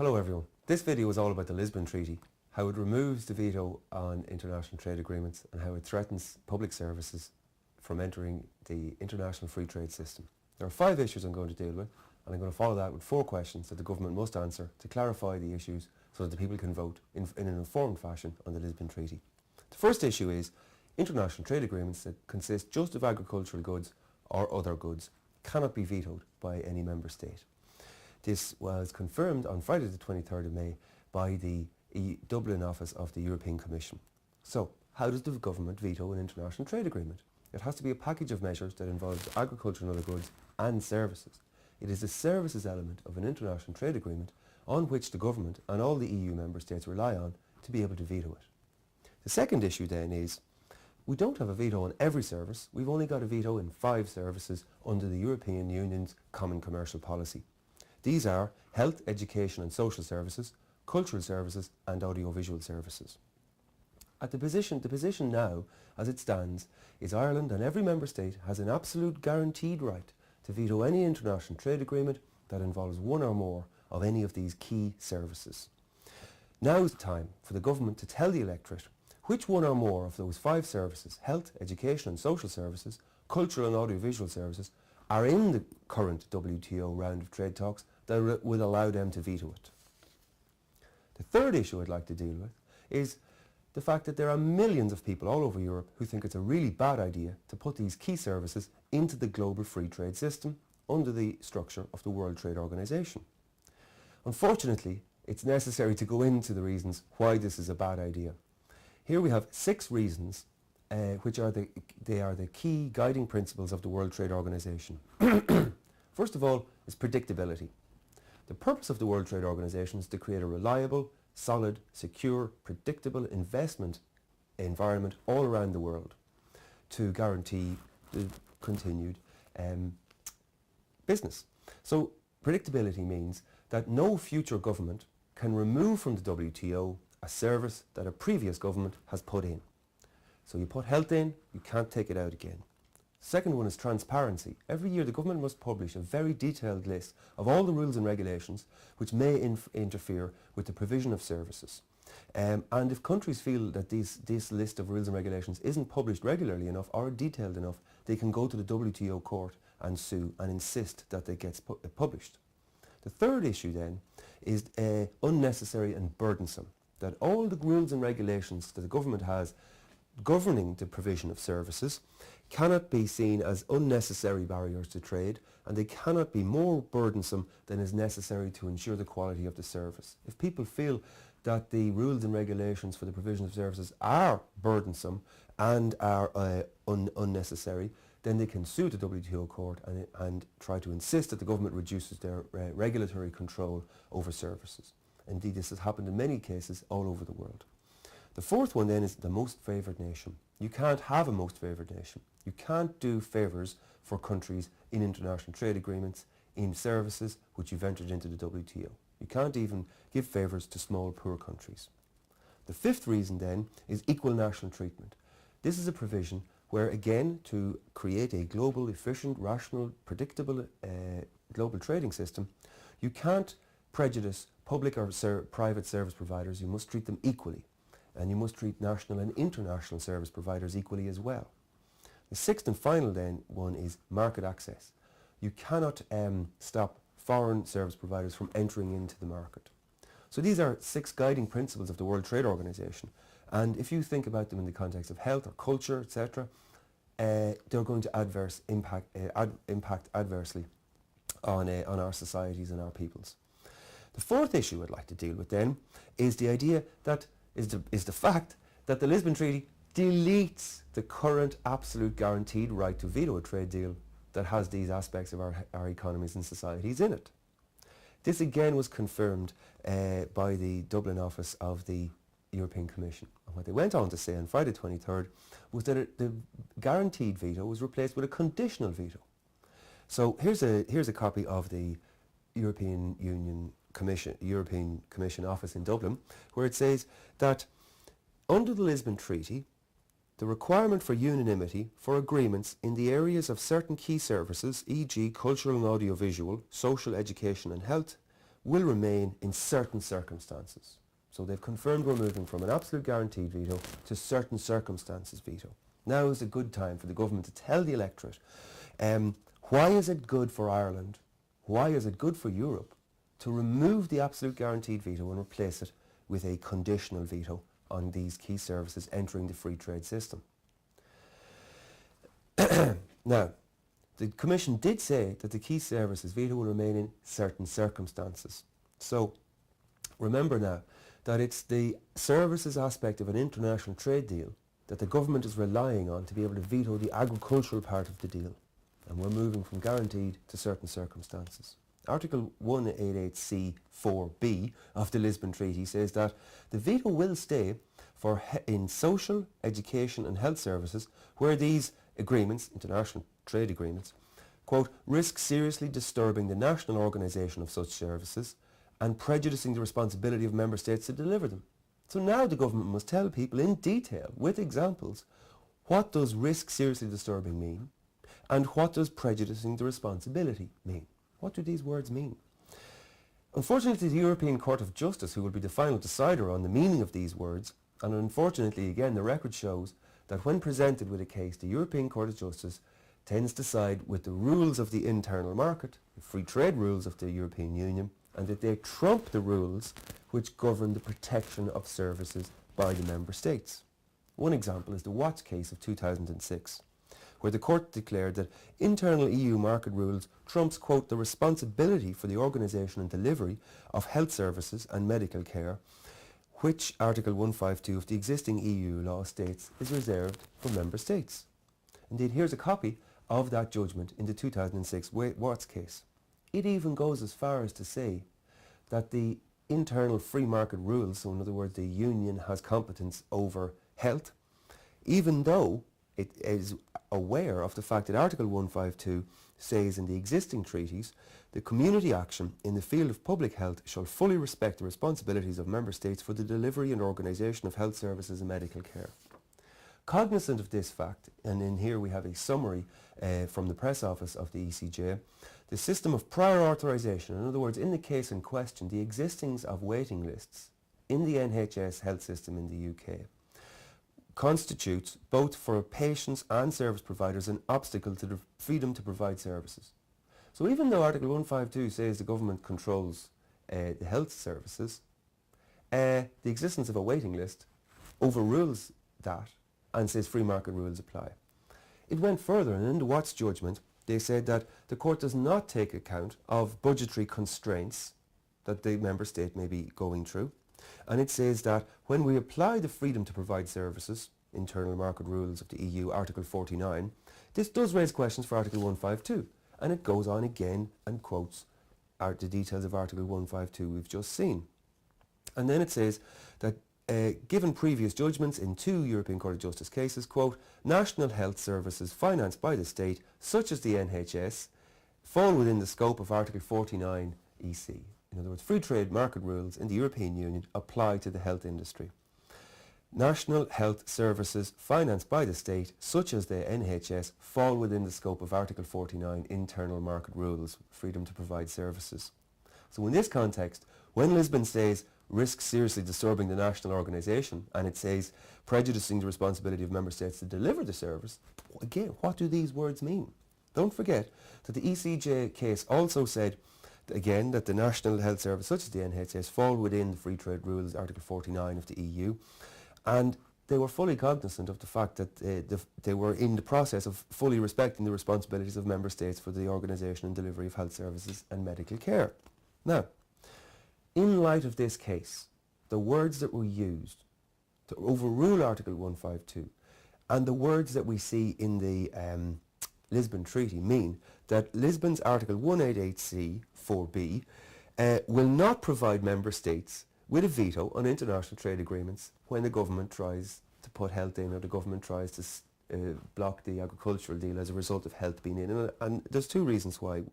Hello everyone. This video is all about the Lisbon Treaty, how it removes the veto on international trade agreements and how it threatens public services from entering the international free trade system. There are 5 issues I'm going to deal with, and I'm going to follow that with 4 questions that the government must answer to clarify the issues so that the people can vote in an informed fashion on the Lisbon Treaty. The first issue is international trade agreements that consist just of agricultural goods or other goods cannot be vetoed by any member state. This was confirmed on Friday the 23rd of May by the Dublin office of the European Commission. So, how does the government veto an international trade agreement? It has to be a package of measures that involves agriculture and other goods and services. It is the services element of an international trade agreement on which the government and all the EU member states rely on to be able to veto it. The second issue then is, we don't have a veto on every service, we've only got a veto in 5 services under the European Union's Common Commercial Policy. These are health, education and social services, cultural services and audiovisual services. The position now, as it stands, is Ireland and every member state has an absolute guaranteed right to veto any international trade agreement that involves one or more of any of these key services. Now is the time for the government to tell the electorate which one or more of those 5 services, health, education and social services, cultural and audiovisual services, are in the current WTO round of trade talks that will allow them to veto it. The third issue I'd like to deal with is the fact that there are millions of people all over Europe who think it's a really bad idea to put these key services into the global free trade system under the structure of the World Trade Organization. Unfortunately, it's necessary to go into the reasons why this is a bad idea. Here we have 6 reasons which are the key guiding principles of the World Trade Organization. First of all is predictability. The purpose of the World Trade Organization is to create a reliable, solid, secure, predictable investment environment all around the world to guarantee the continued business. So predictability means that no future government can remove from the WTO a service that a previous government has put in. So you put health in, you can't take it out again. Second one is transparency. Every year the government must publish a very detailed list of all the rules and regulations which may interfere with the provision of services. And if countries feel that this list of rules and regulations isn't published regularly enough or detailed enough, they can go to the WTO court and sue and insist that it gets published. The third issue then is unnecessary and burdensome. That all the rules and regulations that the government has governing the provision of services cannot be seen as unnecessary barriers to trade, and they cannot be more burdensome than is necessary to ensure the quality of the service. If people feel that the rules and regulations for the provision of services are burdensome and are unnecessary, then they can sue the WTO court and try to insist that the government reduces their regulatory control over services. Indeed, this has happened in many cases all over the world. The fourth one then is the most favoured nation. You can't have a most favoured nation. You can't do favours for countries in international trade agreements, in services which you've entered into the WTO. You can't even give favours to small poor countries. The fifth reason then is equal national treatment. This is a provision where, again, to create a global, efficient, rational, predictable global trading system, you can't prejudice public or private service providers. You must treat them equally. And you must treat national and international service providers equally as well. The sixth and final then one is market access. You cannot stop foreign service providers from entering into the market. So these are 6 guiding principles of the World Trade Organization, and if you think about them in the context of health or culture, etc., they're going to impact adversely on our societies and our peoples. The fourth issue I'd like to deal with then is the idea that is the fact that the Lisbon Treaty deletes the current absolute guaranteed right to veto a trade deal that has these aspects of our economies and societies in it. This again was confirmed by the Dublin office of the European Commission. And what they went on to say on Friday 23rd was that the guaranteed veto was replaced with a conditional veto. So here's a copy of the European Commission office in Dublin, where it says that under the Lisbon Treaty, the requirement for unanimity for agreements in the areas of certain key services, e.g. cultural and audiovisual, social, education and health, will remain in certain circumstances. So they've confirmed we're moving from an absolute guaranteed veto to certain circumstances veto. Now is a good time for the government to tell the electorate why is it good for Ireland, why is it good for Europe to remove the absolute guaranteed veto and replace it with a conditional veto on these key services entering the free trade system. Now, the Commission did say that the key services veto will remain in certain circumstances. So remember now that it's the services aspect of an international trade deal that the government is relying on to be able to veto the agricultural part of the deal. And we're moving from guaranteed to certain circumstances. Article 188C(4)(b) of the Lisbon Treaty says that the veto will stay in social, education and health services where these agreements, international trade agreements, quote, risk seriously disturbing the national organisation of such services and prejudicing the responsibility of member states to deliver them. So now the government must tell people in detail, with examples, what does risk seriously disturbing mean and what does prejudicing the responsibility mean. What do these words mean? Unfortunately, the European Court of Justice, who will be the final decider on the meaning of these words, and unfortunately again the record shows that when presented with a case, the European Court of Justice tends to side with the rules of the internal market, the free trade rules of the European Union, and that they trump the rules which govern the protection of services by the member states. One example is the Watts case of 2006, where the court declared that internal EU market rules trumps, quote, the responsibility for the organisation and delivery of health services and medical care, which Article 152 of the existing EU law states is reserved for member states. Indeed, here's a copy of that judgment in the 2006 Watts case. It even goes as far as to say that the internal free market rules, so in other words the Union has competence over health, even though it is aware of the fact that Article 152 says in the existing treaties, the community action in the field of public health shall fully respect the responsibilities of member states for the delivery and organisation of health services and medical care. Cognizant of this fact, and in here we have a summary from the press office of the ECJ, the system of prior authorisation, in other words, in the case in question, the existence of waiting lists in the NHS health system in the UK, constitutes, both for patients and service providers, an obstacle to the freedom to provide services. So even though Article 152 says the government controls the health services, the existence of a waiting list overrules that and says free market rules apply. It went further, and in the Watts judgment they said that the court does not take account of budgetary constraints that the member state may be going through, and it says that when we apply the freedom to provide services, internal market rules of the EU, Article 49, this does raise questions for Article 152, and it goes on again and quotes the details of Article 152 we've just seen. And then it says that given previous judgments in 2 European Court of Justice cases, quote, national health services financed by the state, such as the NHS, fall within the scope of Article 49 EC. In other words, free trade market rules in the European Union apply to the health industry. National health services financed by the state, such as the NHS, fall within the scope of Article 49 internal market rules, freedom to provide services. So in this context, when Lisbon says risks seriously disturbing the national organisation, and it says prejudicing the responsibility of member states to deliver the service, again, what do these words mean? Don't forget that the ECJ case also said, again, that the national health service, such as the NHS, fall within the free trade rules, Article 49 of the EU, and they were fully cognizant of the fact that they were in the process of fully respecting the responsibilities of member states for the organisation and delivery of health services and medical care. Now, in light of this case, the words that were used to overrule Article 152 and the words that we see in the Lisbon Treaty mean that Lisbon's Article 188C(4)(b) will not provide member states with a veto on international trade agreements when the government tries to put health in, or the government tries to block the agricultural deal as a result of health being in. And there's 2 reasons why.